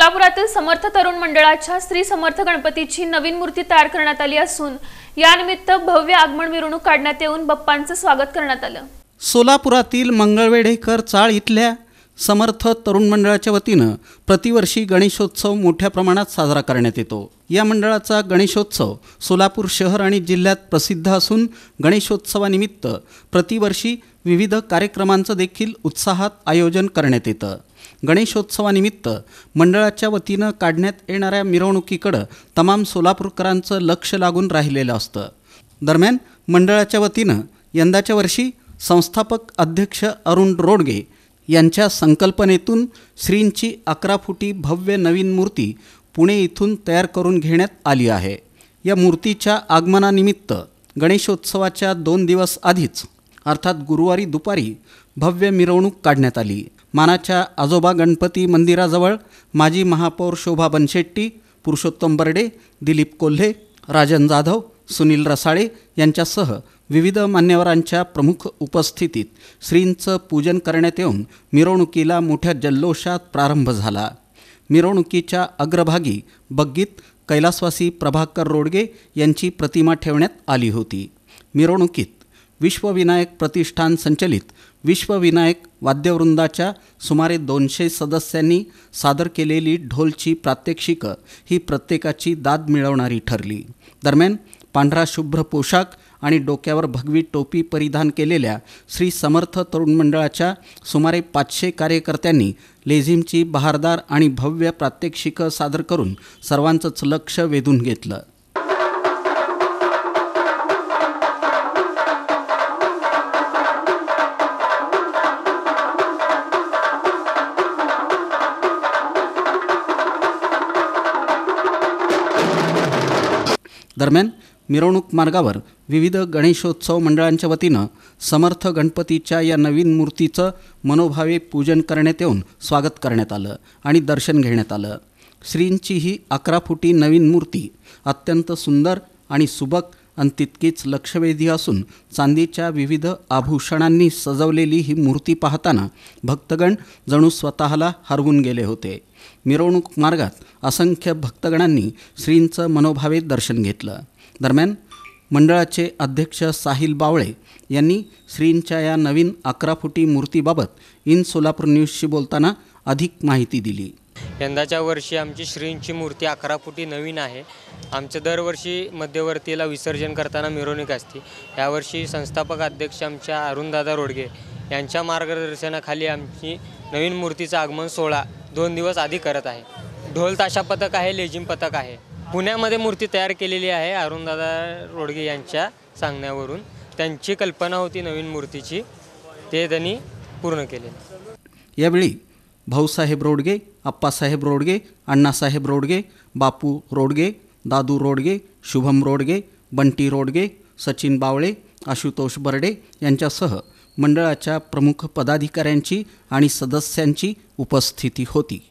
सोलापुरातील समर्थ तरुण मंडळाच्या श्री समर्थ गणपतीची नवीन मूर्ती तयार करण्यात आली असून यानिमित्त भव्य आगमन मिरवणूक काढण्यात येऊन बाप्पांचे स्वागत करण्यात आलं। सोलापुरातील मंगळवेढेकर चाळ इथल्या समर्थ तरुण मंडळाच्या वतीनं प्रतिवर्षी गणेशोत्सव मोठ्या प्रमाणात साजरा करण्यात येतो। या मंडळाचा गणेशोत्सव सोलापूर शहर आणि जिल्ह्यात प्रसिद्ध असून गणेशोत्सवानिमित्त प्रतिवर्षी विविध कार्यक्रमांचं देखील उत्साहात आयोजन करण्यात येतं। गणेशोत्सवानिमित्त मंडळाच्या वतीनं काढण्यात येणाऱ्या मिरवणुकीकडं तमाम सोलापूरकरांचं लक्ष लागून राहिलेलं असतं। दरम्यान मंडळाच्या वतीनं यंदाच्या वर्षी संस्थापक अध्यक्ष अरुण रोडगे यांच्या संकल्पनेतून श्रींची 11 फुटी भव्य नवीन मूर्ती पुणे इथून तयार करून घेण्यात आली आहे। या मूर्तीच्या आगमनानिमित्त गणेशोत्सवाच्या 2 दिवस आधीच अर्थात गुरुवारी दुपारी भव्य मिरवणूक काढण्यात आली। मानाच्या आजोबा गणपती मंदिराजवळ माजी महापौर शोभा बनशेट्टी, पुरुषोत्तम बर्डे, दिलीप कोल्हे, राजन जाधव, सुनील रसाळे यांच्यासह विविध मान्यवरांच्या प्रमुख उपस्थितीत श्रींचं पूजन करण्यात येऊन मिरवणुकीला मोठ्या जल्लोषात प्रारंभ झाला। मिरवणुकीच्या अग्रभागी बग्गीत कैलासवासी प्रभाकर रोडगे यांची प्रतिमा ठेवण्यात आली होती। मिरवणुकीत विश्वविनायक प्रतिष्ठान संचलित विश्वविनायक वाद्यवृंदाच्या सुमारे 200 सदस्यांनी सादर केलेली ढोलची प्रात्यक्षिकं ही प्रत्येकाची दाद मिळवणारी ठरली। दरम्यान पांढरा शुभ्र पोशाख आणि डोक्यावर भगवी टोपी परिधान केलेल्या श्री समर्थ तरुण मंडळाच्या सुमारे 500 कार्यकर्त्यांनी लेझिमची बहारदार आणि भव्य प्रात्यक्षिकं सादर करून सर्वांचंच लक्ष वेधून घेतलं। दरम्यान मिरवणूक मार्गावर विविध गणेशोत्सव मंडळांच्या वतीनं समर्थ गणपतीच्या या नवीन मूर्तीचं मनोभावे पूजन करण्यात येऊन स्वागत करण्यात आलं आणि दर्शन घेण्यात आलं। श्रींची ही 11 फुटी नवीन मूर्ती अत्यंत सुंदर आणि सुबक आणि तितकीच लक्षवेधी असून चांदीच्या विविध आभूषणांनी सजवलेली ही मूर्ती पाहताना भक्तगण जणू स्वतःला हरवून गेले होते। मिरवणूक मार्गात असंख्य भक्तगणांनी श्रींचं मनोभावे दर्शन घेतलं। दरम्यान मंडळाचे अध्यक्ष साहिल बावळे यांनी श्रींच्या या नवीन 11 फुटी मूर्तीबाबत इन सोलापूर न्यूजशी बोलताना अधिक माहिती दिली। यंदाच्या वर्षी आमची श्रींची मूर्ती 11 फुटी नवीन आहे। आमचं दरवर्षी मध्यवर्तीला विसर्जन करताना मिरवणूक असते। यावर्षी संस्थापक अध्यक्ष आमच्या अरुणदादा रोडगे यांच्या मार्गदर्शनाखाली आमची नवीन मूर्तीचं आगमन सोहळा 2 दिवस आधी करत आहे। ढोल ताशा पथक आहे, लेझिम पथक आहे। पुण्यामध्ये मूर्ती तयार केलेली आहे अरुणदादा रोडगे यांच्या सांगण्यावरून। त्यांची कल्पना होती नवीन मूर्तीची, ते त्यांनी पूर्ण केले। यावेळी भाऊसाहेब रोडगे, अप्पासाहेब रोडगे, अण्णासाहेब रोडगे, बापू रोडगे, दादू रोडगे, शुभम रोडगे, बंटी रोडगे, सचिन बावळे, आशुतोष बर्डे यांच्यासह मंडळाच्या प्रमुख पदाधिकाऱ्यांची आणि सदस्यांची उपस्थिती होती।